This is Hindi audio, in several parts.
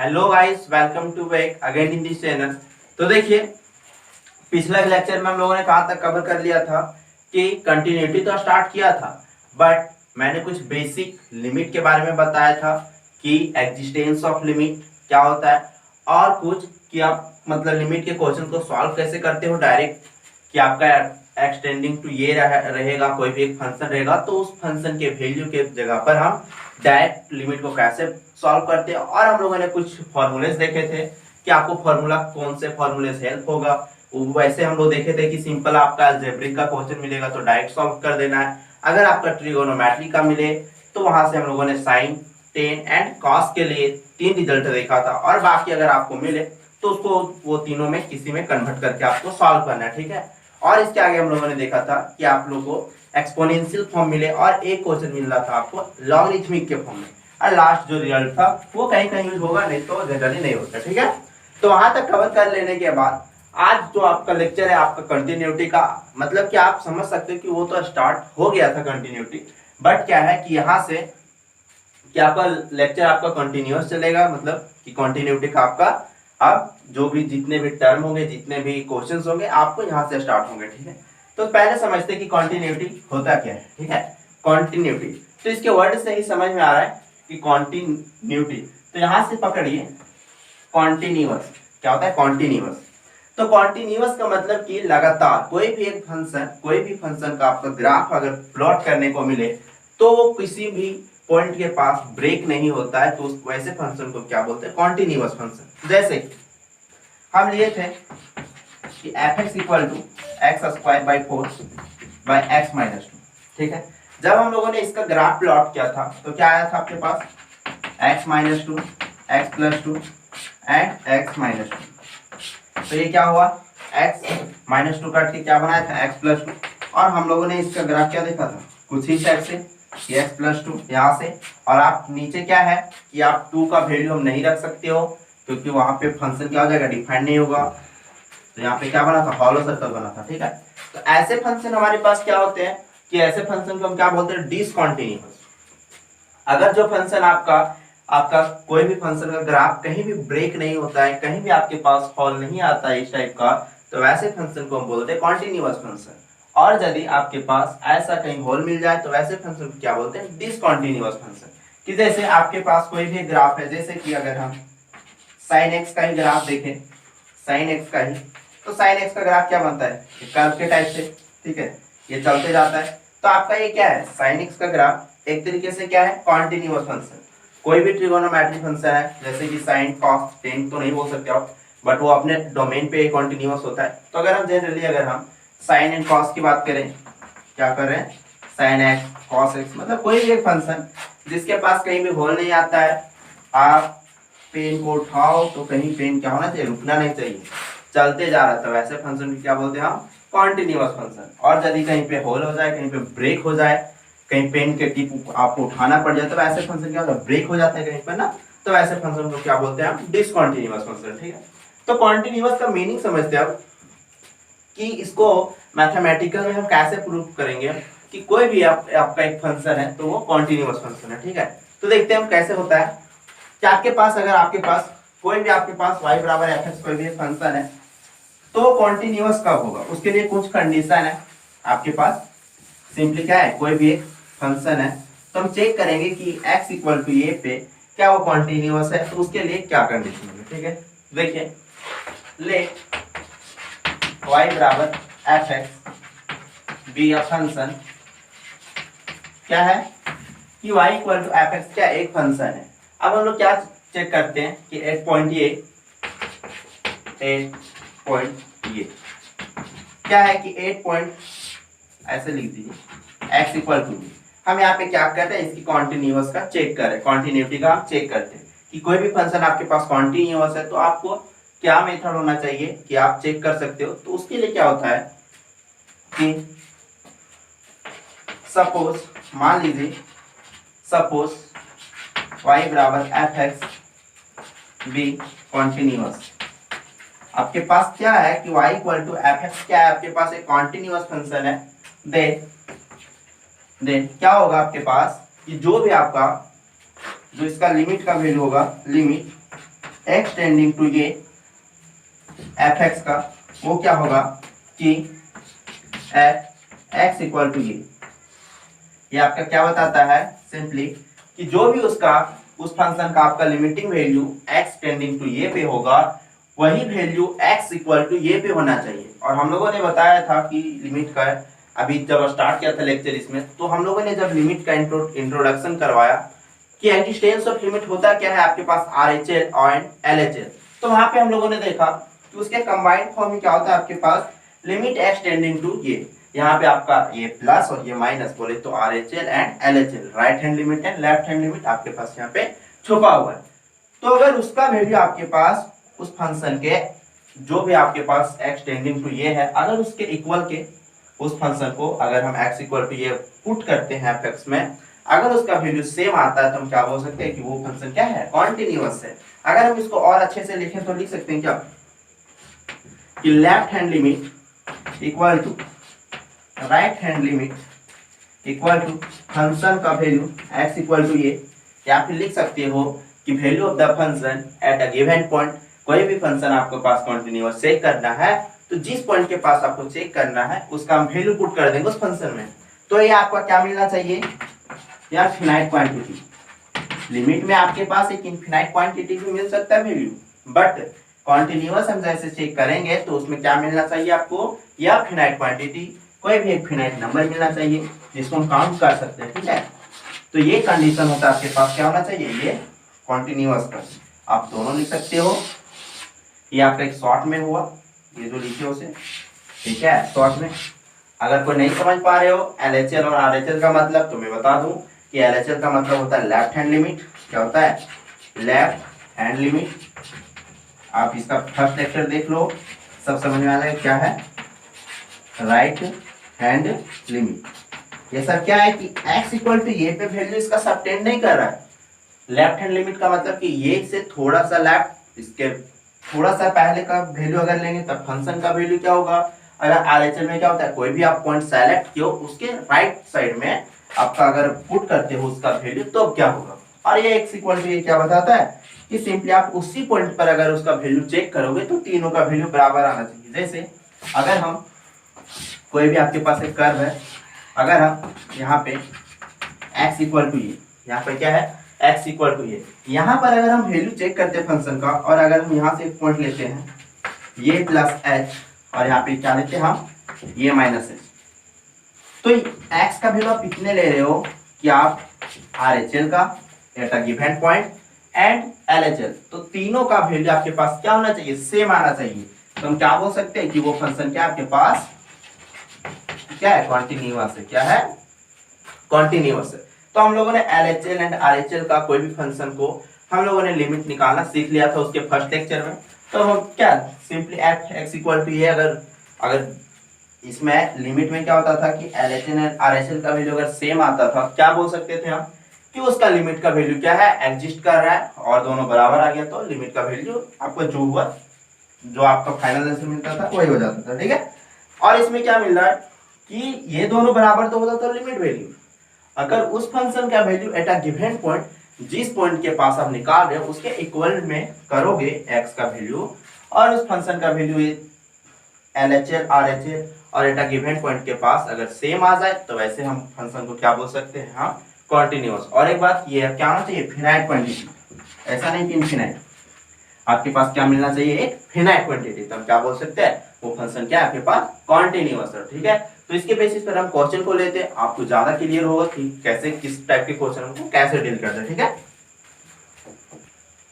Hello guys, welcome to back again in this channel. तो देखिए, पिछले लेक्चर में हम लोगों ने कहाँ तक कवर कर लिया था कि कंटिन्यूटी तो स्टार्ट किया था, बट मैंने कुछ बेसिक लिमिट के बारे में बताया था कि एग्जिस्टेंस ऑफ लिमिट क्या होता है, और कुछ कि आप मतलब लिमिट के क्वेश्चन को सॉल्व कैसे करते हो डायरेक्ट, कि आपका एक्सटेंडिंग टू ये रहेगा, कोई भी एक फंक्शन रहेगा तो उस फंक्शन के वैल्यू के जगह पर हम डायरेक्ट लिमिट को कैसे सॉल्व करते हैं। और हम लोगों ने कुछ फॉर्मूलेस देखे थे कि आपको फॉर्मूला कौन से फॉर्मूले से हेल्प होगा। वैसे हम लोग देखे थे कि सिंपल आपका अलजेब्रिक का क्वेश्चन मिलेगा तो डायरेक्ट सॉल्व कर देना है। अगर आपका ट्रिगोनोमेट्री का मिले तो वहां से हम लोगों ने साइन, टेन एंड कॉस के लिए 3 रिजल्ट देखा था, और बाकी अगर आपको मिले तो उसको वो तीनों में किसी में कन्वर्ट करके आपको सॉल्व करना है, ठीक है। और इसके आगे हम लोगों ने देखा था कि आप लोगों को एक्सपोनेंशियल फॉर्म मिले और एक क्वेश्चन मिल रहा था आपको लॉगरिथमिक के फॉर्म में, और लास्ट जो रिजल्ट था वो कहीं कहीं यूज होगा, नहीं तो जनरली नहीं होता, ठीक है। तो वहां तक कवर कर लेने के बाद आज जो आपका लेक्चर है आपका कंटिन्यूटी का, मतलब कि आप समझ सकते हो कि वो तो स्टार्ट हो गया था कंटिन्यूटी, बट क्या है कि यहाँ से कि आपका लेक्चर आपका कंटिन्यूअस चलेगा, मतलब कि कंटिन्यूटी का आपका अब जो भी जितने भी टर्म होंगे, जितने भी क्वेश्चंस होंगे, आपको यहाँ से स्टार्ट होंगे, ठीक है। तो पहले समझते कि कंटिन्यूटी होता क्या है, ठीक है। कंटिन्यूटी तो इसके वर्ड से ही समझ में आ रहा है कि कंटिन्यूटी, तो यहाँ से पकड़िए कॉन्टिन्यूअस। क्या होता है कॉन्टिन्यूअस? तो कॉन्टिन्यूअस का मतलब कि लगातार कोई भी एक फंक्शन, कोई भी फंक्शन का आपका ग्राफ अगर प्लॉट करने को मिले तो वो किसी भी पॉइंट के पास ब्रेक नहीं होता है, तो उस वैसे फंक्शन को क्या बोलते हैं? Continuous function. जैसे हम लिए थे कि f(x) = x² by 4 by x - 2, ठीक है। जब हम लोगों ने इसका ग्राफ प्लॉट किया था तो क्या आया था आपके पास? x - 2, x + 2 and x - 2। तो ये क्या हुआ? x - 2 काट के क्या बनाया था? x + 2। और हम लोगों ने इसका ग्राफ क्या देखा था? कुछ ही साइड से x + 2 यहाँ से, और आप नीचे क्या है कि आप 2 का वैल्यू हम नहीं रख सकते हो क्योंकि वहां पे फंक्शन क्या हो जाएगा? डिफाइंड नहीं होगा। तो यहाँ पे क्या बना था? हॉलो सर्कल बना था, ठीक है। तो ऐसे फंक्शन हमारे पास क्या होते हैं कि ऐसे फंक्शन को हम क्या बोलते हैं? डिसकंटिन्यूअस। अगर जो फंक्शन आपका आपका कोई भी फंक्शन का ग्राफ कहीं भी ब्रेक नहीं होता है, कहीं भी आपके पास हॉल नहीं आता है इस टाइप का, तो वैसे फंक्शन को हम बोलते हैं कॉन्टिन्यूअस फंक्शन। और यदि आपके पास ऐसा कहीं होल मिल जाए तो वैसे फंक्शन को क्या बोलते हैं? Discontinuous function. कि जैसे आपके पास कोई भी ग्राफ है, जैसे कि अगर हम sin x का ही ग्राफ देखें, sin x का ही, तो sin x का ग्राफ क्या बनता है? कर्व के टाइप से, ठीक है, ये चलते जाता है। तो आपका ये क्या है? sin x का ग्राफ एक तरीके से क्या है? Continuous function. कोई भी ट्रिगोनोमेट्री फंक्शन है जैसे कि sin, cos, tan तो नहीं बोल सकते आप, बट वो अपने डोमेन पे कॉन्टिन्यूअस होता है। तो अगर हम जनरली अगर हम sin एंड cos की बात करें, क्या कर रहे हैं? sin x cos x, मतलब कोई भी एक फंक्शन जिसके पास कहीं भी होल नहीं आता है, आप पेन को उठाओ तो कहीं पेन क्या होना चाहिए? रुकना नहीं चाहिए, चलते जा रहा था, वैसे फंक्शन को क्या बोलते हैं हम? Continuous function. और यदि कहीं पे होल हो जाए, कहीं पे ब्रेक हो जाए, कहीं पेन के टिप आपको उठाना पड़ जाए, तो वैसे फंक्शन क्या होता है? ब्रेक हो जाता है कहीं पर ना, तो वैसे फंक्शन को क्या बोलते हैं हम? डिसकंटिन्यूअस फंक्शन, ठीक है। तो कॉन्टिन्यूअस का मीनिंग समझते हैं अब कि इसको मैथमेटिकल में हम कैसे प्रूव करेंगे कि कोई भी आपका एक फंक्शन है तो वो कॉन्टिन्यूअस फंक्शन है, ठीक है। तो देखते हैं हम कैसे होता है कि आपके पास अगर आपके पास कोई भी आपके पास y = fx कोई भी फंक्शन है तो कॉन्टिन्यूअस कब होगा? उसके लिए कुछ कंडीशन है आपके पास। सिंपली क्या है? कोई भी एक फंक्शन है तो हम चेक करेंगे कि x = a पे क्या वो कॉन्टिन्यूअस है, तो उसके लिए क्या कंडीशन है, ठीक है। देखिए, let y = fx be a function, क्या है कि y = fx क्या एक फंक्शन है। अब हम लोग क्या चेक करते हैं कि 8 पॉइंट ये क्या है कि 8 पॉइंट ऐसे लिख दीजिए x = b। हम यहाँ पे क्या करते हैं? इसकी कॉन्टिन्यूअस का चेक करें, कॉन्टिन्यूटी का हम चेक करते हैं कि कोई भी फंक्शन आपके पास कॉन्टिन्यूअस है तो आपको क्या मेथड होना चाहिए कि आप चेक कर सकते हो। तो उसके लिए क्या होता है कि सपोज मान लीजिए, suppose y = fx be continuous. आपके पास क्या है कि y = fx क्या है? आपके पास एक कॉन्टिन्यूअस फंक्शन है। देन क्या होगा आपके पास कि जो भी आपका जो इसका लिमिट का वैल्यू होगा, लिमिट एक्स टेंडिंग टू ये एफ एक्स का वो क्या होगा कि एक्स इक्वल टू ये आपका क्या बताता है सिंपली कि जो भी उसका उस फंक्शन का आपका limiting value x tending to ये पे होगा वही वैल्यू x इक्वल टू ये पे होना चाहिए। और हम लोगों ने बताया था कि लिमिट का अभी जब स्टार्ट किया था लेक्चर इसमें, तो हम लोगों ने जब लिमिट का इंट्रोडक्शन करवाया कि एक्जिस्टेंस ऑफ लिमिट होता क्या है आपके पास RHL और LHL, तो वहां पे हम लोगों ने देखा कि उसके कंबाइंड फॉर्म में क्या होता है आपके पास लिमिट x टेंडिंग टू ये, यहाँ पे आपका ये प्लस और ये माइनस बोले तो RHL and LHL, right hand limit and left hand limit आपके पास यहाँ पे छुपा हुआ है। तो अगर उसका वैल्यू आपके पास उस फंक्शन के जो भी आपके पास x टेंडिंग टू ये है, अगर उसके इक्वल के उस फंक्शन को अगर हम x इक्वल टू ये पुट करते हैं f में, अगर उसका वैल्यू सेम आता है तो हम क्या बोल सकते हैं कि वो फंक्शन क्या है, कॉन्टिन्यूअस है। अगर हम इसको और अच्छे से लिखें तो लिख सकते हैं क्या कि left hand limit equal to right hand limit equal to function का वैल्यू x इक्वल टू ये, या फिर लिख सकते हो कि value of the function at a given point. कोई भी फंक्शन आपके पास कंटीन्यूअस चेक करना है तो जिस पॉइंट के पास आपको चेक करना है उसका हम वैल्यू पुट कर देंगे उस फंक्शन में, तो ये आपका क्या मिलना चाहिए या फिनाइट क्वांटिटी। लिमिट में आपके पास एक इनफिनाइट क्वांटिटी भी मिल सकता है वैल्यू, बट कंटीन्यूअस हम जैसे चेक करेंगे तो उसमें क्या मिलना चाहिए आपको, या फिनाइट क्वांटिटी, कोई भी एक फिनाइट नंबर मिलना चाहिए जिसको हम काउंट कर सकते हैं। ठीक है, तो ये कंडीशन होता है आपके पास क्या होना चाहिए, ये कॉन्टिन्यूअस का। आप दोनों लिख सकते हो, ये आपका एक शॉर्ट में हुआ, ये जो लिखे उसे, ठीक है, शॉर्ट में। अगर कोई नहीं समझ पा रहे हो LHL और RHL का मतलब, तो मैं बता दूं कि LHL का मतलब होता है लेफ्ट हैंड लिमिट। क्या होता है, लेफ्ट हैंड लिमिट। आप इसका फर्स्ट लेक्चर देख लो, सब समझ में आ रहा है क्या है, राइट हैंड लिमिट। ये सर क्या है कि x इक्वल टू ये पे वैल्यू इसका सबटेंड नहीं कर रहा है। लेफ्ट हैंड लिमिट का मतलब कि ये से थोड़ा सा लेफ्ट, इसके थोड़ा सा पहले का वैल्यू अगर लेंगे तब फंक्शन का वैल्यू क्या होगा। अगर RHL में क्या होता है, कोई भी आप पॉइंट सेलेक्ट किया उसके राइट साइड में आपका अगर पुट करते हो उसका वैल्यू तो क्या होगा। और ये x इक्वल टू ये क्या बताता है कि सिंपली आप उसी पॉइंट पर अगर उसका वैल्यू चेक करोगे तो तीनों का वैल्यू बराबर आना चाहिए। जैसे अगर हम कोई भी आपके पास एक कर्व है, अगर हम यहाँ पे x इक्वल टू ये, यहाँ पे क्या है x इक्वल टू ये, यहाँ पर अगर हम वैल्यू चेक करते हैं फंक्शन का, और अगर हम यहाँ से एक पॉइंट लेते हैं ये प्लस h, और यहाँ पे क्या लेते हैं हम ये माइनस h, तो x का वैल्यू आप कितने ले रहे हो कि आप RHL का eight a given point and LHL, तो तीनों का वैल्यू आपके पास क्या होना चाहिए, सेम आना चाहिए। तो हम क्या बोल सकते हैं कि वो फंक्शन क्या आपके पास क्या है, कॉन्टिन्यूअस है। क्या है, कॉन्टिन्यूअस है। तो हम लोगों ने LHL एंड RHL का कोई भी फंक्शन को हम लोगों ने लिमिट निकालना सीख लिया था उसके फर्स्ट लेक्चर में। तो हम क्या सिंपली x इक्वल टू ये, अगर इसमें लिमिट में क्या होता था कि LHL एंड RHL का वैल्यू अगर सेम आता था, क्या बोल सकते थे हम कि उसका लिमिट का वैल्यू क्या है, एग्जिस्ट कर रहा है, और दोनों बराबर आ गया तो लिमिट का वैल्यू आपको जो हुआ, जो आपका फाइनल आंसर मिलता था वही हो जाता था। ठीक है, और इसमें क्या मिल रहा है कि ये दोनों बराबर तो होता था लिमिट वैल्यू। अगर उस फंक्शन का value eight a given point जिस पॉइंट के पास आप निकाल रहे हो उसके इक्वल में करोगे x का वैल्यू, और उस फंक्शन का वैल्यू LHL RHL और एट अ गिवन पॉइंट के पास अगर सेम आ जाए तो वैसे हम फंक्शन को क्या बोल सकते हैं, हाँ कॉन्टिन्यूअस। और एक बात ये क्या होना चाहिए, फिनाइट क्वांटिटी, ऐसा नहीं कि इनफिनाइट। आपके पास क्या मिलना चाहिए, एक फिनाइट क्वांटिटी, तो हम क्या बोल सकते हैं वो फंक्शन क्या है आपके पास, कॉन्टिन्यूअस है। ठीक है, तो इसके बेसिस पर हम क्वेश्चन को लेते हैं, आपको ज्यादा क्लियर होगा कि कैसे किस टाइप के क्वेश्चन को कैसे डील करते हैं। ठीक है,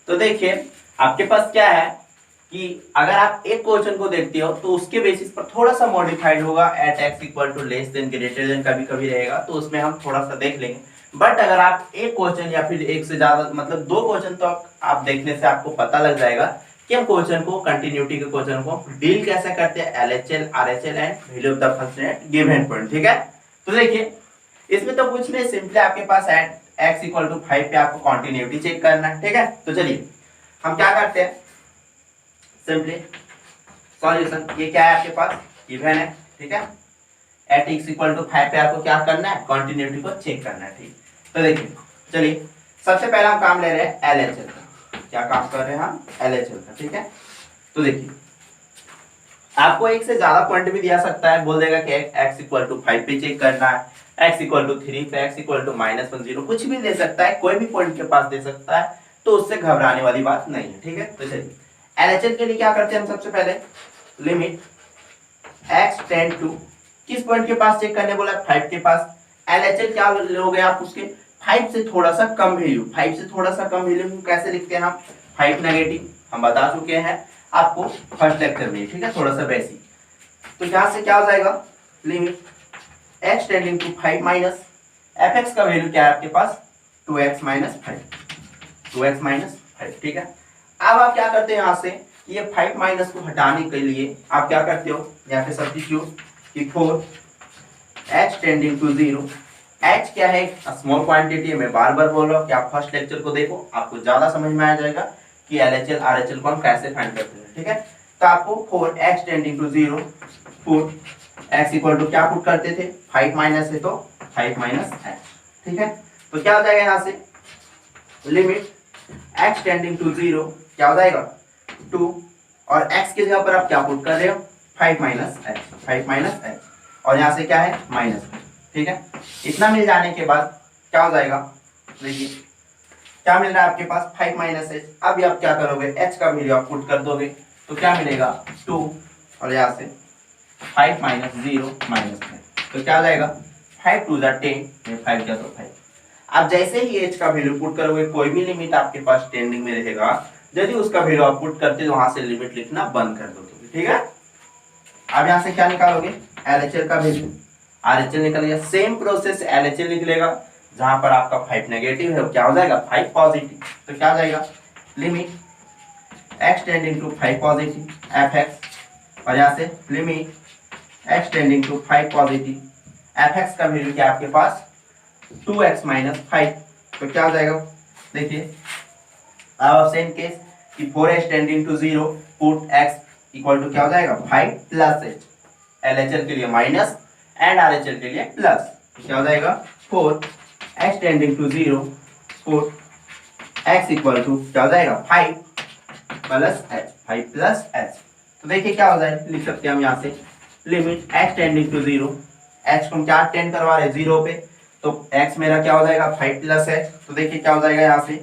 तो देखिए आपके पास क्या है कि अगर आप एक क्वेश्चन को देखते हो तो उसके बेसिस पर थोड़ा सा मॉडिफाइड होगा, at x equal to less than greater than कभी कभी रहेगा, तो उसमें हम थोड़ा सा देख लेंगे। बट अगर आप एक क्वेश्चन या फिर एक से ज्यादा मतलब दो क्वेश्चन तो आप देखने से आपको पता लग जाएगा कि हम क्वेश्चन को, कंटिन्यूटी के क्वेश्चन को डील कैसे करते हैं, LHL RHL and value of the function eight given point. ठीक है, तो देखिए इसमें तो कुछ नहीं, सिंपली आपके पास एट x इक्वल टू 5 पे आपको कंटिन्यूटी चेक करना है। ठीक है, तो चलिए हम क्या करते हैं, सिंपली सॉल्यूशन, ये क्या है आपके पास गिवन है। ठीक है, एट x इक्वल टू 5 पे आपको क्या करना है, कंटिन्यूटी को चेक करना है। ठीक, तो देखिए चलिए सबसे पहला हम काम ले रहे हैं LHL का। क्या काम कर रहे हैं हम, LHL का, ठीक है। तो देखिए आपको एक से ज्यादा पॉइंट भी दिया सकता है, बोल देगा कि x इक्वल टू 5 पे चेक करना है, x इक्वल टू 3 पे, x इक्वल टू -1 0, कुछ भी दे सकता है, कोई भी पॉइंट के पास दे सकता है, तो उससे घबराने वाली बात नहीं है, ठीक है। तो चलिए LHL के लिए क्या करते हैं हम, सबसे पहले लिमिट x टेंड टू, किस पॉइंट के पास चेक करने बोला, 5 के पास। LHL क्या लोगे आप, उसके 5 से थोड़ा सा कम वैल्यू, 5 से थोड़ा सा कम वैल्यू कैसे लिखते हैं हम, 5 नेगेटिव, हम बता चुके हैं आपको फर्स्ट लेक्चर में, ठीक है, थोड़ा सा बेसिक। तो यहां से क्या हो जाएगा, limit x tending to 5 minus fx का वैल्यू क्या है आपके पास, 2x माइनस 5, ठीक है। अब आप क्या करते हैं, यहां से ये 5 माइनस को हटाने के लिए आप क्या करते हो, यहाँ पे सब्स्टिट्यूट कि 4h टेंडिंग टू 0, h क्या है, स्मॉल क्वांटिटी है, मैं बार बार बोल रहा हूँ कि आप फर्स्ट लेक्चर को देखो, आपको ज्यादा समझ में आ जाएगा कि LHL RHL को हम कैसे फाइंड करते हैं, ठीक है। तो आपको 4x tending to 0 put x equal to क्या पुट करते थे, 5 माइनस है तो 5 माइनस h, ठीक है। तो क्या हो जाएगा यहाँ से, लिमिट x टेंडिंग टू 0 क्या हो जाएगा 2, और x की जगह पर आप क्या पुट कर रहे हो, 5 माइनस h, और यहाँ से क्या है माइनस, ठीक है। इतना मिल जाने के बाद क्या हो जाएगा, देखिए क्या मिल रहा है आपके पास, 5 माइनस h। अब आप क्या करोगे, h का वैल्यू आप पुट कर दोगे, तो क्या मिलेगा 2, और यहाँ से 5 माइनस 0 माइनस 5, तो क्या हो जाएगा 5 टू 10, 5 क्या तो 5। अब जैसे ही h का वैल्यू पुट करोगे, कोई भी लिमिट आपके पास टेंडिंग में रहेगा, यदि उसका वैल्यू आप पुट करते तो वहां से लिमिट लिखना बंद कर दोगे, ठीक है। अब यहाँ से क्या निकालोगे, LHL का वैल्यू, RHL निकल गया, सेम प्रोसेस LHL निकलेगा, जहां पर आपका 5 नेगेटिव है क्या हो जाएगा 5 पॉजिटिव, तो क्या हो जाएगा limit x tending to 5 positive fx, और यहाँ से limit x tending to 5 positive fx का वैल्यू क्या आपके पास 2x माइनस 5, तो क्या हो जाएगा, देखिए अब सेम केस कि 4h tending to 0 put x equal to क्या हो जाएगा 5 प्लस h, LHL के लिए माइनस एंड RHL के लिए प्लस, तो क्या हो जाएगा 4h tending to 0 put x equal to क्या हो जाएगा 5 प्लस h, 5 प्लस h। तो देखिए क्या हो जाएगा, लिख सकते हैं हम यहाँ से limit x tending to 0, h को हम क्या टेंड करवा रहे हैं 0 पे, तो x मेरा क्या हो जाएगा 5 प्लस h, तो देखिए क्या हो जाएगा यहाँ से,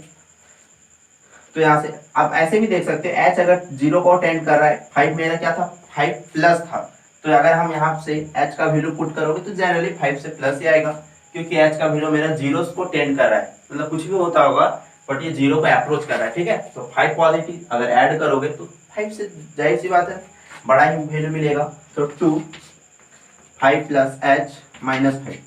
तो यहाँ से आप ऐसे भी देख सकते हैं h अगर 0 को टेंड कर रहा है, 5 मेरा क्या था 5 प्लस था, तो अगर हम यहाँ से h का वैल्यू पुट करोगे तो जनरली 5 से प्लस ही आएगा, क्योंकि h का वैल्यू मेरा 0 को टेंड कर रहा है, मतलब कुछ भी होता होगा बट ये 0 को अप्रोच कर रहा है, ठीक है। तो 5 पॉजिटिव अगर ऐड करोगे तो 5 से जाहिर सी बात है बड़ा ही वैल्यू मिलेगा, तो 2 5 प्लस h माइनस 5।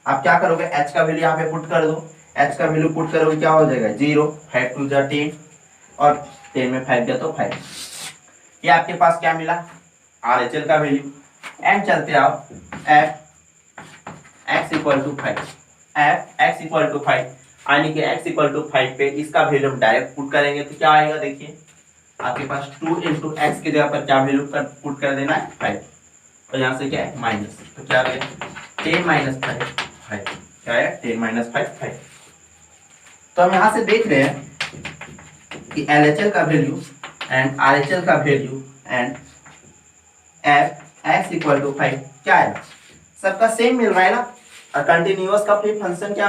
आप क्या करोगे, h का वैल्यू यहाँ पे पुट कर दो, h का वैल्यू पुट करोगे क्या हो जाएगा 0, 5 टू 10, और 10 में 5 गया तो 5, ये आपके पास क्या मिला RHL का वैल्यू। एंड चलते आप f x equal to 5, f x equal to 5 यानी कि x इक्वल टू 5 पे इसका वैल्यू हम डायरेक्ट पुट करेंगे, तो क्या आएगा, देखिए आपके पास 2 इंटू एक्स की जगह पर क्या वैल्यू पुट कर देना है 5, और यहाँ से क्या है माइनस, तो क्या आ गया 10 माइनस 5 5, क्या है 10 माइनस 5 5। तो हम यहाँ से देख रहे हैं कि LHL का वैल्यू एंड RHL का value and f x equal to 5 क्या है, सबका सेम मिल रहा है ना। और कंटिन्यूअस का फिर फंक्शन क्या,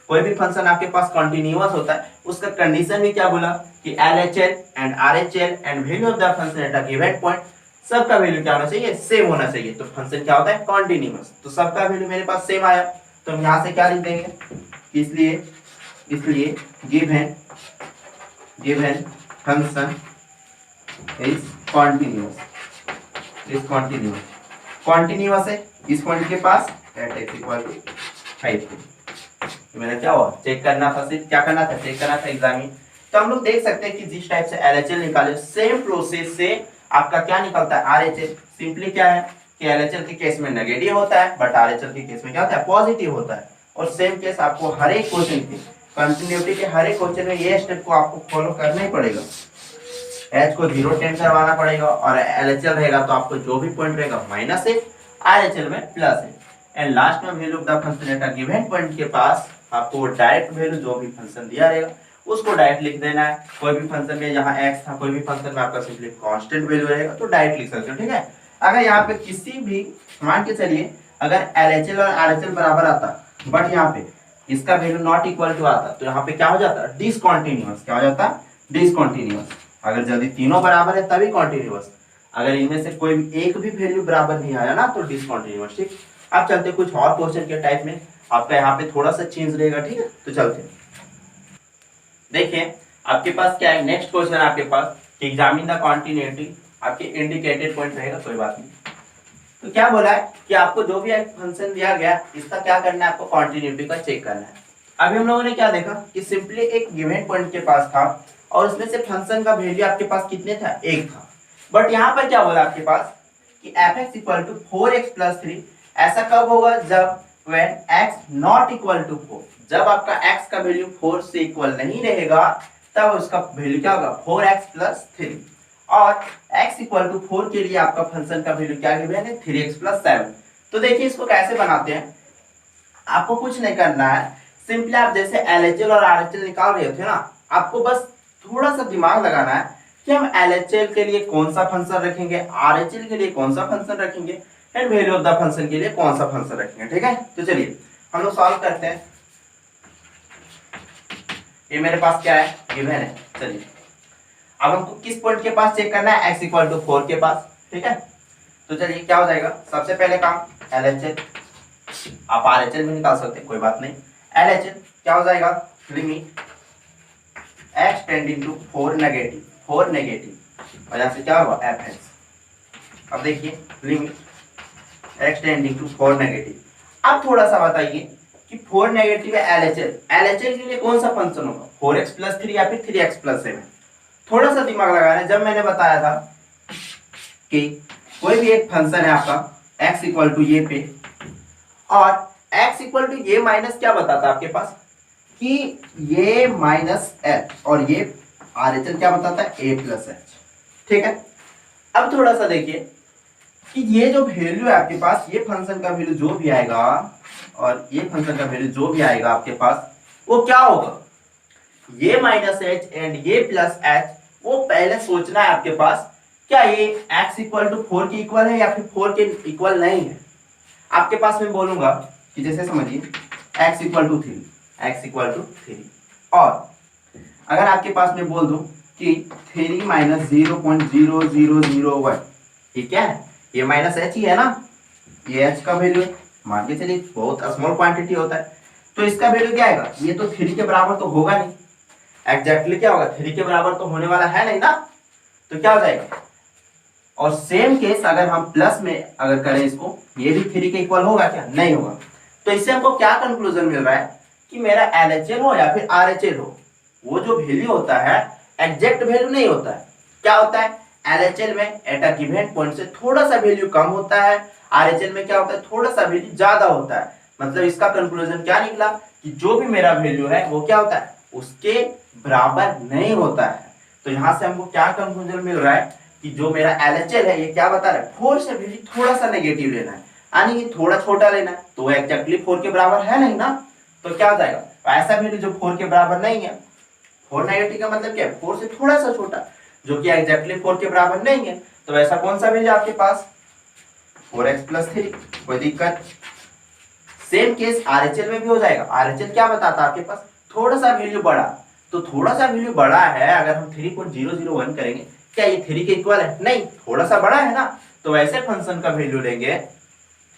कोई भी फंक्शन आपके पास कंटिन्यूअस होता है उसका कंडीशन भी क्या बोला कि LHL and RHL and value of the function at a given point, सबका वैल्यू क्या होना चाहिए सेम होना चाहिए, तो फंक्शन क्या होता है कंटिन्यूअस, तो सबका वैल्यू मेरे पास सेम आया, तो हम यहाँ से क्या लिख देंगे, इसलिए गिवन फंक्शन इज कॉन्टिन्यूअस है इस पॉइंट के पास एट x इक्वल टू 5। तो मेरा क्या हुआ, चेक करना था, सिर्फ क्या करना था, चेक करना था एग्जामिन। तो हम लोग देख सकते हैं कि जिस टाइप से LHL निकाले सेम प्रोसेस से आपका क्या निकलता है RHL। सिंपली क्या है कि LHL के केस में नेगेटिव होता है बट RHL के केस में क्या होता है पॉजिटिव होता है, और सेम केस आपको हर एक क्वेश्चन की कंटिन्यूटी के हर एक क्वेश्चन में ये स्टेप को आपको फॉलो करना ही पड़ेगा, h को 0 टेंड करवाना पड़ेगा, और LHL रहेगा तो आपको जो भी पॉइंट रहेगा माइनस है, RHL में प्लस है, एंड लास्ट में value of the function at a given point के पास आपको डायरेक्ट वैल्यू जो भी फंक्शन दिया रहेगा उसको डायरेक्ट लिख देना है। कोई भी फंक्शन में जहाँ x था, कोई भी फंक्शन में आपका सिंपली कांस्टेंट वैल्यू रहेगा तो डायरेक्ट लिख सकते हो, ठीक है। अगर यहाँ पे किसी भी, मान के चलिए अगर LHL और RHL बराबर आता बट यहाँ पे इसका वैल्यू नॉट इक्वल टू आता तो यहाँ पे क्या हो जाता, डिसकंटीन्यूअस। क्या हो जाता, डिसकंटीन्यूअस। अगर यदि तीनों बराबर है तभी कॉन्टिन्यूअस, अगर इनमें से कोई एक भी वैल्यू बराबर नहीं आया ना तो डिसकंटीन्यूअस, ठीक। अब चलते कुछ और क्वेश्चन के टाइप में, आपका यहाँ पे थोड़ा सा चेंज रहेगा, ठीक है। तो चलते हैं, देखिए आपके पास क्या है, नेक्स्ट क्वेश्चन आपके पास एग्जामिन द कॉन्टिन्यूटी, आपके इंडिकेटेड पॉइंट रहेगा, कोई बात नहीं। तो क्या बोला है कि आपको जो भी एक फंक्शन दिया गया इसका क्या करना है, आपको कॉन्टिन्यूटी का चेक करना है। अभी हम लोगों ने क्या देखा कि सिंपली एक गिवन पॉइंट के पास था और उसमें से फंक्शन का वैल्यू आपके पास कितने था, 1 था। बट यहाँ पर क्या बोला आपके पास कि fx equal to 4x plus 3, ऐसा कब होगा, जब when x not equal to 4, जब आपका x का वैल्यू 4 से इक्वल नहीं रहेगा तब उसका वैल्यू क्या होगा, 4x प्लस 3। और x इक्वल टू 4 के लिए आपका फंक्शन का वैल्यू क्या गिवन है, 3x प्लस 7। तो देखिए इसको कैसे बनाते हैं, आपको कुछ नहीं करना है, सिंपली आप जैसे LHL और RHL निकाल रहे थे ना, आपको बस थोड़ा सा दिमाग लगाना है कि हम LHL के लिए कौन सा फंक्शन रखेंगे, RHL के लिए कौन सा फंक्शन रखेंगे and value of the function के लिए कौन सा फंक्शन रखेंगे, ठीक है। तो चलिए हम लोग सॉल्व करते हैं। ये मेरे पास क्या है, गिवन है। चलिए अब हमको किस पॉइंट के पास चेक करना है, x इक्वल टू 4 के पास, ठीक है। तो चलिए क्या हो जाएगा, सबसे पहले काम LHL, आप RHL भी निकाल सकते हैं, कोई बात नहीं। LHL क्या हो जाएगा, limit x tending to 4 negative और यहाँ से क्या होगा fx। अब देखिए limit x tending to 4 negative. अब थोड़ा सा बताइए कि 4 नेगेटिव है LHL के लिए कौन सा फंक्शन होगा, 4x प्लस 3 या फिर 3x प्लस 7। थोड़ा सा दिमाग लगाना है, जब मैंने बताया था कि कोई भी एक फंक्शन है आपका x इक्वल टू ये पे और x इक्वल टू ये माइनस क्या बताता है आपके पास कि ये माइनस h और ये RHL क्या बताता है, a प्लस h, ठीक है। अब थोड़ा सा देखिए कि ये जो वैल्यू है आपके पास, ये फंक्शन का वैल्यू जो भी आएगा और ये फंक्शन का वैल्यू जो भी आएगा आपके पास वो क्या होगा, ये माइनस h एंड ये प्लस h। वो पहले सोचना है आपके पास क्या ये x इक्वल टू 4 के इक्वल है या फिर 4 के इक्वल नहीं है। आपके पास मैं बोलूंगा कि जैसे समझिए x इक्वल टू 3 और अगर आपके पास मैं बोल दूं कि 3 माइनस 0.0001, ये क्या है, ये माइनस h ही है ना, ये h का वैल्यू है, मान के चलिए बहुत स्मॉल क्वांटिटी होता है तो इसका वैल्यू क्या आएगा, ये तो 3 के बराबर तो होगा नहीं, एग्जैक्टली क्या होगा 3 के बराबर तो होने वाला है नहीं ना, तो क्या हो जाएगा। और सेम केस अगर हम प्लस में अगर करें इसको, ये भी 3 के इक्वल होगा क्या, नहीं होगा। तो इससे हमको क्या कंक्लूजन मिल रहा है कि मेरा LHL हो या फिर RHL हो, वो जो वैल्यू होता है एग्जैक्ट वैल्यू नहीं होता है। क्या होता है, LHL में एट अ गिवन पॉइंट से थोड़ा सा वैल्यू कम होता है, RHL में क्या होता है थोड़ा सा वैल्यू ज्यादा होता है। मतलब इसका कंक्लूजन क्या निकला कि जो भी मेरा वैल्यू है वो क्या होता है, उसके बराबर नहीं होता है। तो यहाँ से हमको क्या कंक्लूजन मिल रहा है कि जो मेरा LHL है ये क्या बता रहा है, 4 से वैल्यू थोड़ा सा नेगेटिव लेना है, यानी कि थोड़ा छोटा लेना है, तो एक्जेक्टली 4 के बराबर है नहीं ना, तो क्या हो जाएगा, तो ऐसा वैल्यू जो 4 के बराबर नहीं है, 4 नेगेटिव का मतलब क्या है, 4 से थोड़ा सा छोटा, जो कि एक्जेक्टली 4 के बराबर नहीं है, तो ऐसा कौन सा वैल्यू आपके पास 4x प्लस 3, कोई दिक्कत। सेम केस RHL में भी हो जाएगा। RHL क्या बताता है आपके पास, थोड़ा सा वैल्यू बड़ा, तो थोड़ा सा वैल्यू बड़ा है, अगर हम 3.001 करेंगे क्या ये 3 के इक्वल है, नहीं, थोड़ा सा बड़ा है ना, तो वैसे फंक्शन का वैल्यू लेंगे,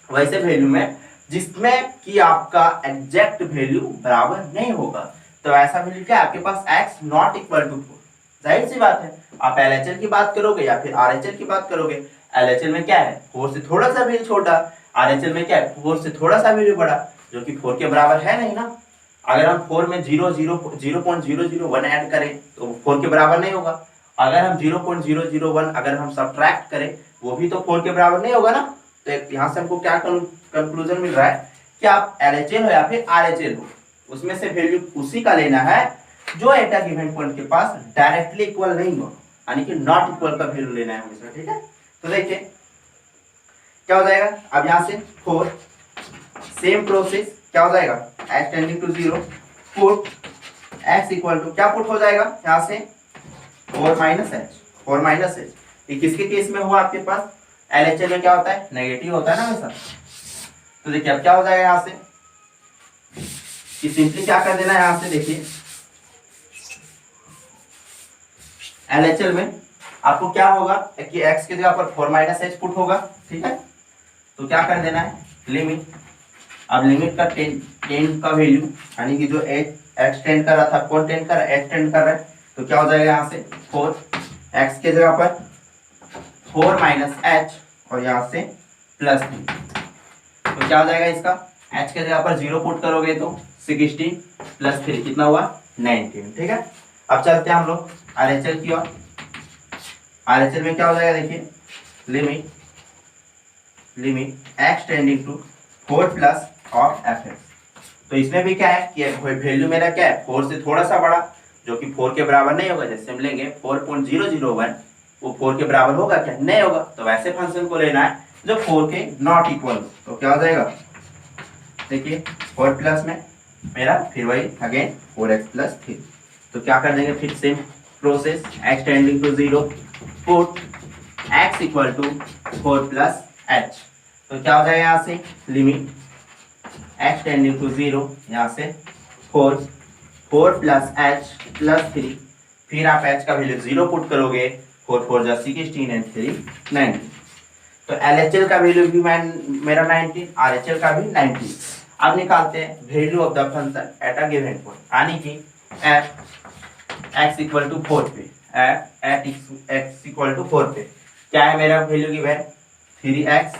वैसे वैल्यू में जिसमें कि आपका एग्जैक्ट वैल्यू बराबर नहीं होगा, तो ऐसा वैल्यू क्या है आपके पास x नॉट इक्वल टू 4। जाहिर सी बात है, आप LHL की बात करोगे या फिर RHL की बात करोगे, LHL में क्या है 4 से थोड़ा सा वैल्यू छोटा, RHL में क्या है 4 से थोड़ा सा वैल्यू बड़ा, जो कि 4 के बराबर है नहीं ना। अगर हम 4 में 0.001 ऐड करें तो 4 के बराबर नहीं होगा, अगर हम 0.001 अगर हम सब्ट्रैक्ट करें वो भी तो 4 के बराबर नहीं होगा ना। तो यहाँ से हमको क्या कंक्लूजन मिल रहा है कि आप LHL हो या फिर RHL हो, उसमें से वैल्यू उसी का लेना है जो एट अ गिवन पॉइंट के पास डायरेक्टली इक्वल नहीं हो, यानी कि नॉट इक्वल का वैल्यू लेना है हमेशा, ठीक है। तो देखिए क्या हो जाएगा, अब यहाँ से 4 सेम प्रोसेस क्या हो जाएगा, x tending to 0 put x equal to क्या पुट हो जाएगा यहाँ से 4 माइनस एच। ये किसके केस में हुआ आपके पास, LHS में क्या होता है, नेगेटिव होता है ना हमेशा। तो देखिए अब क्या हो जाएगा यहाँ से कि सिंपली क्या कर देना है यहाँ से, देखिए LHL में आपको क्या होगा कि x की जगह पर 4 माइनस एच पुट होगा, ठीक है। तो क्या कर देना है लिमिट, अब लिमिट का टेन का वैल्यू यानी कि जो x टेंड कर रहा था, कौन टेंड कर रहा है, h टेंड कर रहा है, तो क्या हो जाएगा यहाँ से 4, x की जगह पर 4 माइनस एच और यहाँ से प्लस 3, तो क्या हो जाएगा इसका, h की जगह पर 0 पुट करोगे तो 16 प्लस 3 कितना हुआ 19, ठीक है। अब चलते हैं हम लोग RHL की ओर। RHL में क्या हो जाएगा देखिए limit x tending to 4 plus of fx, तो इसमें भी क्या है कि वैल्यू मेरा क्या है 4 से थोड़ा सा बड़ा, जो कि 4 के बराबर नहीं होगा। जैसे हम लेंगे 4.001, वो 4 के बराबर होगा क्या, नहीं होगा। तो वैसे फंक्शन को लेना है जो 4 के नॉट इक्वल, तो क्या हो जाएगा देखिए 4 प्लस में मेरा फिर वही अगेन 4x प्लस 3, तो क्या कर देंगे फिर same process, x tending to 0 put x equal to 4 plus h, तो क्या हो जाएगा यहाँ से लिमिट x टेंडिंग टू 0 यहाँ से 4 प्लस h प्लस 3, फिर आप h का वैल्यू 0 पुट करोगे, 4 4 जा 16 एंड 3 19, तो LHL का वैल्यू भी मेरा 19, RHL का भी 19। अब निकालते हैं value of the function at a given point, यानी कि x इक्वल टू 4 पे, x इक्वल टू 4 पे क्या है मेरा वैल्यू गिवन 3x,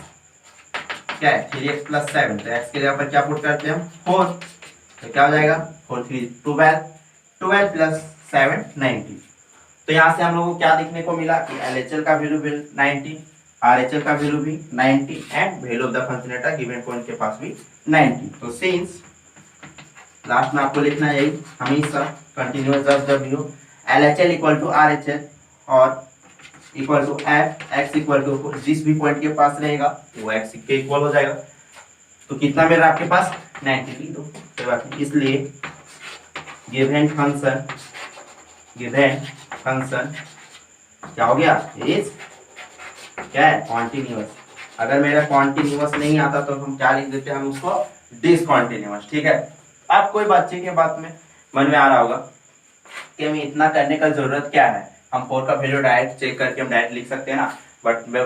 क्या है 3x प्लस 7, तो x के जगह पर क्या पुट करते हैं हम 4, तो क्या हो जाएगा 4 3 12 प्लस 7 19, तो यहाँ से हम लोगों को क्या देखने को मिला कि LHL का वैल्यू भी 19, RHL का वैल्यू भी 90 and value of the function at a given point के पास भी 90। तो सिंस लास्ट में आपको लिखना है यही हमेशा continuous W LHL equal to RHL और equal to f x equal to जिस भी पॉइंट के पास रहेगा वो x के इक्वल हो जाएगा, तो कितना मेरा आपके पास 90 लिख दो, कोई बात नहीं। इसलिए गिवन फंक्शन क्या हो गया इज क्या है कॉन्टिन्यूअस। अगर मेरा कॉन्टिन्यूअस नहीं आता तो हम क्या लिख देते हैं, हम उसको डिसकॉन्टिन्यूअस, ठीक है। अब कोई बच्चे के बात में मन में आ रहा होगा कि हमें इतना करने का जरूरत क्या है, हम 4 का वैल्यू डायरेक्ट चेक करके हम डायरेक्ट लिख सकते हैं ना। बट मैं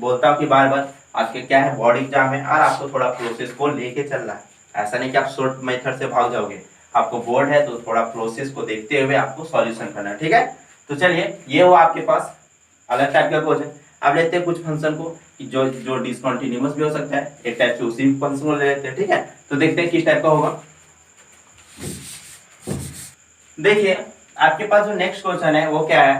बोलता हूँ कि बार बार आज के क्या है बोर्ड एग्जाम है और आपको थोड़ा प्रोसेस को लेके चल रहा है, ऐसा नहीं कि आप शॉर्ट मेथड से भाग जाओगे, आपको बोर्ड है तो थोड़ा प्रोसेस को देखते हुए आपको सॉल्यूशन करना है, ठीक है। तो चलिए ये हुआ आपके पास अलग टाइप का क्वेश्चन। अब लेते हैं कुछ फंक्शन को कि जो डिसकंटिन्यूअस भी हो सकता है, एक टाइप से उसी फंक्शन को ले लेते हैं, ठीक है। तो देखते हैं किस टाइप का होगा। देखिए आपके पास जो नेक्स्ट क्वेश्चन है वो क्या है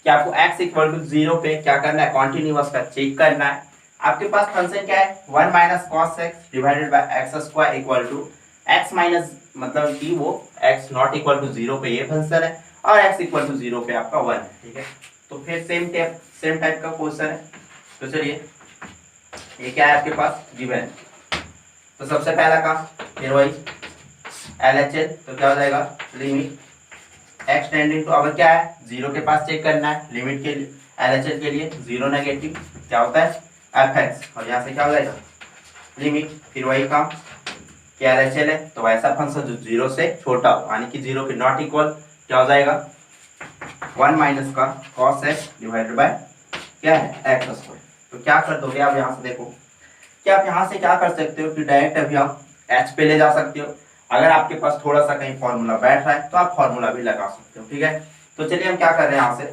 कि आपको x इक्वल टू 0 पे क्या करना है, कॉन्टिन्यूअस का चेक करना है। आपके पास फंक्शन क्या है 1 minus cos x divided by x square equal to x minus, मतलब कि वो x नॉट इक्वल टू 0 पे ये फंक्शन है और x इक्वल टू 0 पे आपका 1 है, ठीक है। तो फिर सेम टाइप का क्वेश्चन है। तो चलिए ये क्या है आपके पास गिवन, तो सबसे पहला काम फिर वही LHL, तो क्या हो जाएगा लिमिट x टेंडिंग टू, अब क्या है 0 के पास चेक करना है, लिमिट के लिए LHL के लिए 0 नेगेटिव क्या होता है fx, और यहाँ से क्या हो जाएगा लिमिट फिर वही काम कि LHL है तो वैसा फंक्शन जो 0 से छोटा हो यानी कि 0 के नॉट इक्वल क्या हो जाएगा 1 माइनस का cos x डिवाइडेड बाय क्या है x स्क्वायर। तो क्या कर दोगे आप यहाँ से, देखो कि आप यहाँ से क्या कर सकते हो कि डायरेक्ट अभी आप h पे ले जा सकते हो, अगर आपके पास थोड़ा सा कहीं फॉर्मूला बैठ रहा है तो आप फॉर्मूला भी लगा सकते हो, ठीक है। तो चलिए हम क्या कर रहे हैं यहाँ से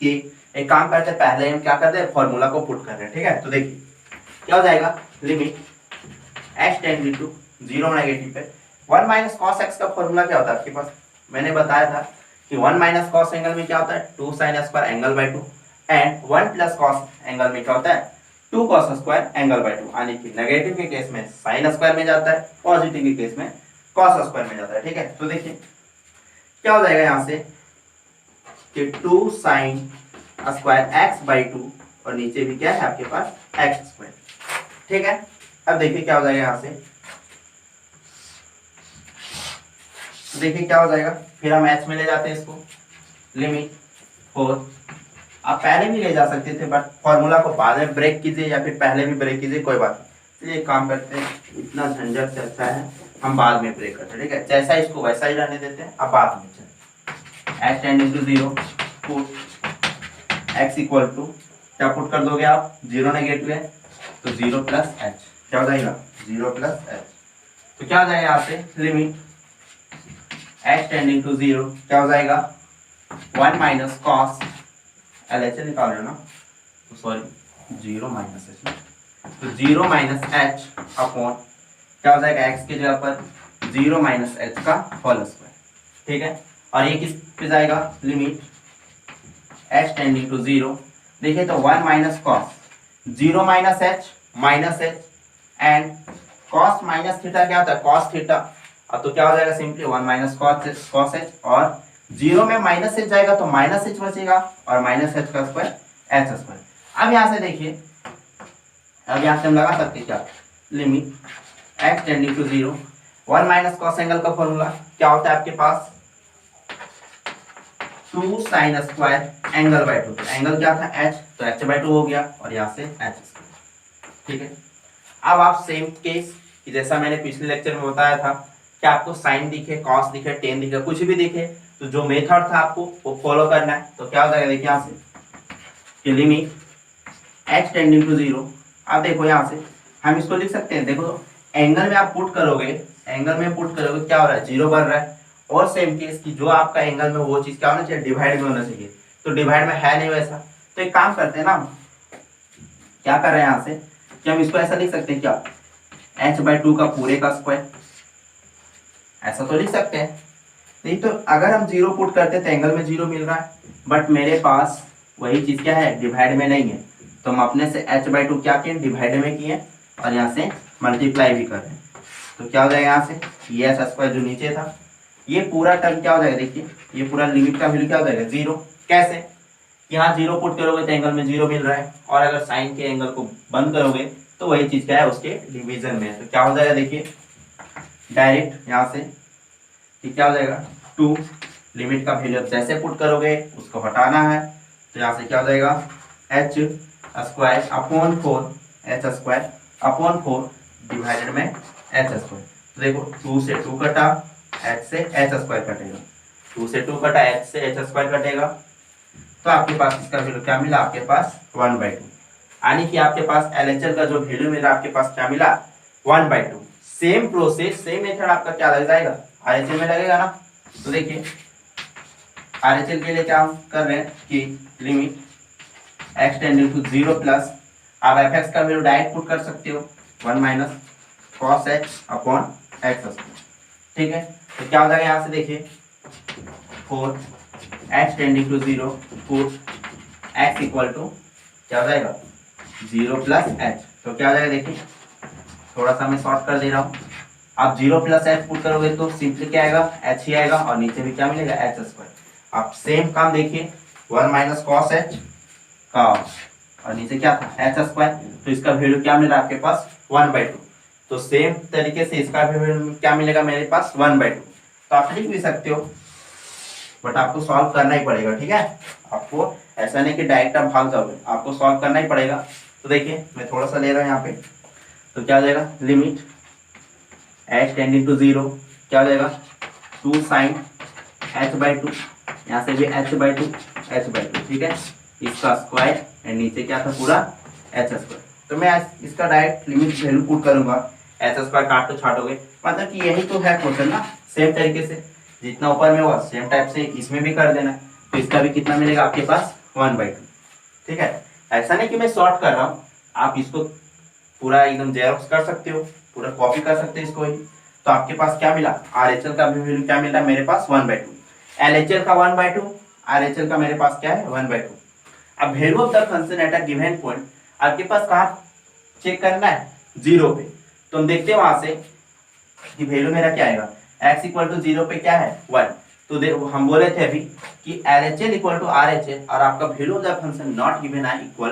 कि एक काम करते हैं, पहले हम क्या करते हैं फॉर्मूला को पुट कर रहे हैं, ठीक है। तो देखिए क्या हो जाएगा limit x tending to 0 negative पे 1 माइनस कॉस एक्स का फॉर्मूला क्या होता है आपके पास, मैंने बताया था कि 1 माइनस कॉस एंगल में क्या होता है 2 sine square angle by 2 and 1 plus cos angle में क्या होता है 2 कॉस स्क्वायर एंगल बाय 2, यानी कि नेगेटिव के केस में साइन स्क्वायर में जाता है, पॉजिटिव के केस में कॉस स्क्वायर में जाता है, ठीक है। तो देखिए क्या हो जाएगा यहाँ से कि 2 साइन स्क्वायर x बाई 2 और नीचे भी क्या है आपके पास x स्क्वायर, ठीक है। अब देखिए क्या हो जाएगा यहाँ से तो देखिए क्या हो जाएगा, फिर हम एच में ले जाते हैं इसको, लिमिट 4। आप पहले भी ले जा सकते थे बट फॉर्मूला को बाद में ब्रेक कीजिए या फिर पहले भी ब्रेक कीजिए, कोई बात नहीं। चलिए एक काम करते हैं, इतना झंझट से अच्छा है हम बाद में ब्रेक करते हैं, ठीक है। जैसा इसको वैसा ही रहने देते हैं, अब बाद में चलिए h tending to 0 put x equal to, क्या पुट कर दोगे आप, 0 नेगेटिव है तो 0 प्लस एच, क्या हो जाएगा 0 प्लस एच। तो क्या हो जाएगा यहाँ से, लिमिट एच टेंडिंग टू 0 क्या हो जाएगा 1 माइनस कॉस, LHS निकाल रहे हो ना, तो सॉरी 0 माइनस एच, तो 0 माइनस एच अपॉन क्या हो जाएगा x की जगह पर 0 माइनस एच का होल स्क्वायर, ठीक है। और ये किस पे जाएगा, लिमिट h टेंडिंग टू 0, देखिए तो 1 minus cos 0 minus H and cos minus theta क्या होता है, कॉस थीटा। अब तो क्या हो जाएगा सिंपली 1 माइनस कॉस एच, और 0 में माइनस एच जाएगा तो माइनस एच बचेगा और माइनस एच का स्क्वायर एच स्क्वायर। अब यहाँ से देखिए, अब यहाँ से हम लगा सकते हैं क्या, limit x tending to 0 1 minus cos angle का फॉर्मूला क्या होता है आपके पास, 2 sine square angle by 2, angle क्या था h, तो h बाय 2 हो गया और यहाँ से h स्क्वायर, ठीक है। अब आप सेम केस कि जैसा मैंने पिछले लेक्चर में बताया था कि आपको साइन दिखे, कॉस दिखे, टेन दिखे, कुछ भी दिखे तो जो मेथड था आपको वो फॉलो करना है। तो क्या हो जाएगा देखिए यहाँ से कि लिमिट h टेंडिंग टू 0, अब देखो यहाँ से हम इसको लिख सकते हैं, देखो एंगल में आप पुट करोगे, एंगल में पुट करोगे क्या हो रहा है, 0 बन रहा है। और सेम केस की जो आपका एंगल में वो चीज क्या होना चाहिए, डिवाइड में होना चाहिए, तो डिवाइड में है नहीं वैसा। तो एक काम करते हैं ना, हम क्या कर रहे हैं यहाँ से कि हम इसको ऐसा लिख सकते हैं क्या, h बाई 2 का पूरे का स्क्वायर, ऐसा तो लिख सकते हैं। नहीं तो अगर हम 0 पुट करते तो एंगल में 0 मिल रहा है, बट मेरे पास वही चीज क्या है, डिवाइड में नहीं है, तो हम अपने से h बाई 2 क्या किए, डिवाइड में किए और यहाँ से मल्टीप्लाई भी कर रहे हैं। तो क्या हो जाएगा यहाँ से, ये एच स्क्वायर जो नीचे था ये पूरा टर्म क्या हो जाएगा, देखिए ये पूरा लिमिट का वैल्यू क्या हो जाएगा 0। कैसे, यहाँ 0 पुट करोगे तो एंगल में 0 मिल रहा है, और अगर साइन के एंगल को बंद करोगे तो वही चीज क्या है उसके डिवीजन में है। तो क्या हो जाएगा देखिए डायरेक्ट यहाँ से कि क्या हो जाएगा 2, लिमिट का वैल्यू जैसे पुट करोगे उसको हटाना है, तो यहाँ से क्या हो जाएगा h square upon 4, h square upon 4 divided में h स्क्वायर। तो देखो 2 से 2 कटा, h से h स्क्वायर कटेगा, 2 से 2 कटा, h से h स्क्वायर कटेगा, तो आपके पास इसका वैल्यू क्या मिला, आपके पास 1/2, यानी कि आपके पास LHS का जो वैल्यू मिला आपके पास क्या मिला 1/2। सेम प्रोसेस सेम मेथड आपका क्या लग जाएगा, RHL में लगेगा ना। तो देखिए RHL के लिए क्या हम कर रहे हैं कि limit x tending to 0 plus, आप fx का वैल्यू डायरेक्ट पुट कर सकते हो 1 minus cos h upon x square, ठीक है। तो क्या हो जाएगा यहाँ से देखिए 4 x tending to 0 put x equal to क्या हो जाएगा 0 प्लस h, तो क्या हो जाएगा देखिए थोड़ा सा मैं शॉर्ट कर दे रहा हूँ। आप 0 प्लस h पुट करोगे तो सिंपली क्या आएगा h ही आएगा और नीचे भी क्या मिलेगा h स्क्वायर। आप सेम काम देखिए 1 माइनस कॉस h का और नीचे क्या था h स्क्वायर, तो इसका वैल्यू क्या मिला आपके पास 1/2। तो सेम तरीके से इसका वैल्यू क्या मिलेगा मेरे पास 1/2। तो आप लिख भी सकते हो बट आपको सॉल्व करना ही पड़ेगा, ठीक है। आपको ऐसा नहीं कि डायरेक्ट आप भाग जाओगे, आपको सॉल्व करना ही पड़ेगा। तो देखिए मैं थोड़ा सा ले रहा हूँ यहाँ पे, तो क्या हो जाएगा लिमिट h टेंडिंग टू 0 क्या हो जाएगा 2 साइन h/2, यहाँ से भी h/2, ठीक है, इसका स्क्वायर एंड नीचे क्या था पूरा h स्क्वायर। तो मैं इसका डायरेक्ट लिमिट वैल्यू पुट करूंगा, h स्क्वायर काट तो छाटोगे, मतलब कि यही तो है क्वेश्चन ना। सेम तरीके से जितना ऊपर में हुआ सेम टाइप से इसमें भी कर देना, तो इसका भी कितना मिलेगा आपके पास 1/2, ठीक है। ऐसा नहीं कि मैं शॉर्ट कर रहा हूँ, आप इसको पूरा एकदम जेरोक्स कर सकते हो, पूरा कॉपी कर सकते हो इसको ही। तो आपके पास क्या मिला RHL का वैल्यू क्या मिल रहा है मेरे पास 1/2, LHL का 1/2, RHL का मेरे पास क्या है 1/2। अब value of the function at a given point आपके पास कहाँ चेक करना है 0 पे। तो हम देखते हैं वहां से कि वैल्यू मेरा क्या आएगा, x इक्वल टू 0 पे क्या है 1। तो देखो हम बोले थे अभी कि LHL इक्वल टू RHL और आपका value of the function not given है इक्वल,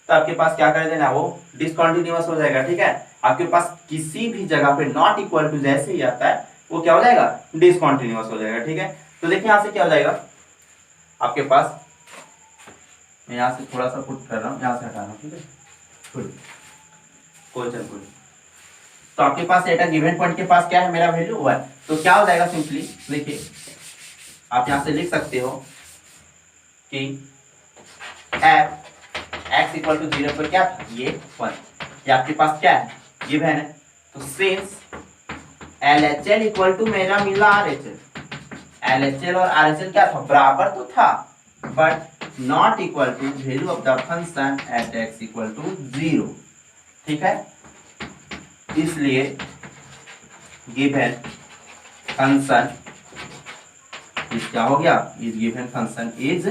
तो आपके पास क्या कर देना वो डिसकंटिन्यूअस हो जाएगा, ठीक है। आपके पास किसी भी जगह पे नॉट इक्वल टू जैसे ही आता है वो क्या हो जाएगा, डिसकंटिन्यूअस हो जाएगा। ठीक है, तो देखिए यहाँ से क्या हो जाएगा आपके पास, मैं यहाँ से थोड़ा सा पुट कर रहा हूँ, यहाँ से हटा रहा हूँ। ठीक है, क्वेश्चन पुट, तो आपके पास एट अ गिवन पॉइंट के पास क्या है, मेरा वैल्यू 1, तो क्या हो जाएगा सिंपली देखिए, आप यहाँ से लिख सकते हो कि एफ एक्स इक्वल टू 0 पर क्या था, ये 1, ये आपके पास क्या है, गिवन है। तो since L H L equal to मेरा मिला R H L, L H L और आर एच एल क्या था, बराबर तो था, but not equal to value of the function at x equal to 0। ठीक है, इसलिए गिवन फंक्शन इज क्या हो गया, इज गिवन फंक्शन इज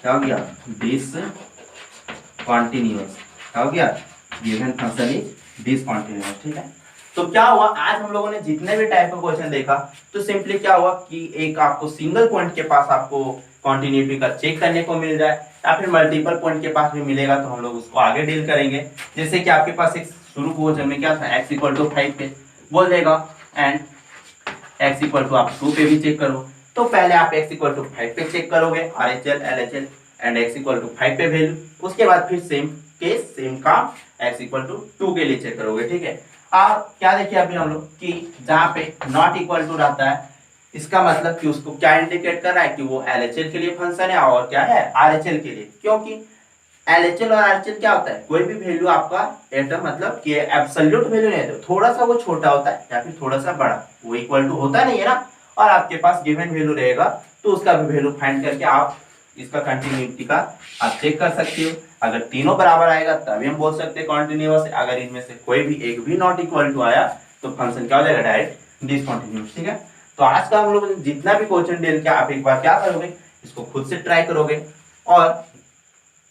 क्या हो गया, डिसकंटिन्यूअस, क्या हो गया, गिवन फंक्शन इज डिसकंटिन्यूअस। ठीक है, तो क्या हुआ, आज हम लोगों ने जितने भी टाइप का क्वेश्चन देखा, तो सिंपली क्या हुआ कि एक आपको सिंगल पॉइंट के पास आपको कॉन्टिन्यूटी का चेक करने को मिल जाए, या फिर मल्टीपल पॉइंट के पास भी मिलेगा तो हम लोग उसको आगे डील करेंगे। जैसे कि आपके पास एक शुरू क्वेश्चन में क्या था, x इक्वल टू 5 पे बोल देगा एंड x इक्वल टू आप 2 पे भी चेक करो, तो पहले आप x इक्वल टू 5 पे चेक करोगे RHL LHL and x equal to 5 पे वैल्यू, उसके बाद फिर सेम केस सेम काम x इक्वल टू 2 के लिए चेक करोगे। ठीक है, अब क्या देखिए अभी हम लोग कि जहाँ पे नॉट इक्वल टू रहता है, इसका मतलब कि उसको क्या इंडिकेट कर रहा है कि वो LHL के लिए फंक्शन है और क्या है RHL के लिए, क्योंकि LHL और RHL क्या होता है, कोई भी वैल्यू आपका एटम मतलब कि एब्सोल्यूट वैल्यू नहीं है, थोड़ा सा वो छोटा होता है या फिर थोड़ा सा बड़ा, वो इक्वल टू होता नहीं है ना, और आपके पास गिवन वैल्यू रहेगा तो उसका भी वैल्यू फाइंड करके आप इसका कंटिन्यूटी का आप चेक कर सकते हो। अगर तीनों बराबर आएगा तभी हम बोल सकते हैं कॉन्टिन्यूअस है, अगर इनमें से कोई भी एक भी नॉट इक्वल टू आया तो फंक्शन क्या हो जाएगा, डायरेक्ट डिसकंटिन्यूअस। ठीक है, तो आज का हम लोग जितना भी क्वेश्चन डील किया, आप एक बार क्या करोगे, इसको खुद से ट्राई करोगे, और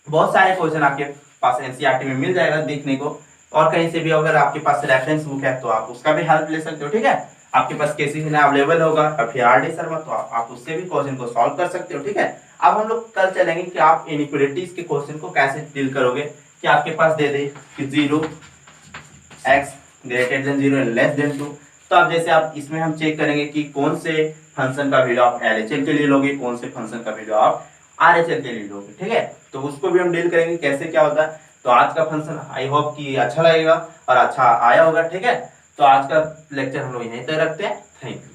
बहुत सारे क्वेश्चन आपके पास एनसीईआरटी में मिल जाएगा देखने को, और कहीं से भी अगर आपके पास रेफरेंस बुक है तो आप उसका भी हेल्प ले सकते हो। ठीक है, आपके पास केसीसी में अवेलेबल होगा और फिर आर डी शर्मा, तो आप उससे भी क्वेश्चन को सॉल्व कर सकते हो। ठीक है, अब हम लोग कल चलेंगे कि आप इनइक्वालिटीज के क्वेश्चन को कैसे डील करोगे, कि आपके पास दे दे कि 0 x greater than 0 and less than 2, तो अब जैसे आप इसमें हम चेक करेंगे कि कौन से फंक्शन का वैल्यू आप LHL के लिए लोगे, कौन से फंक्शन का वैल्यू आप RHL के लिए लोगे। ठीक है, तो उसको भी हम डील करेंगे कैसे क्या होता है। तो आज का फंक्शन आई होप कि अच्छा लगेगा और अच्छा आया होगा। ठीक है, तो आज का लेक्चर हम लोग यहीं तक रखते हैं। Thank you.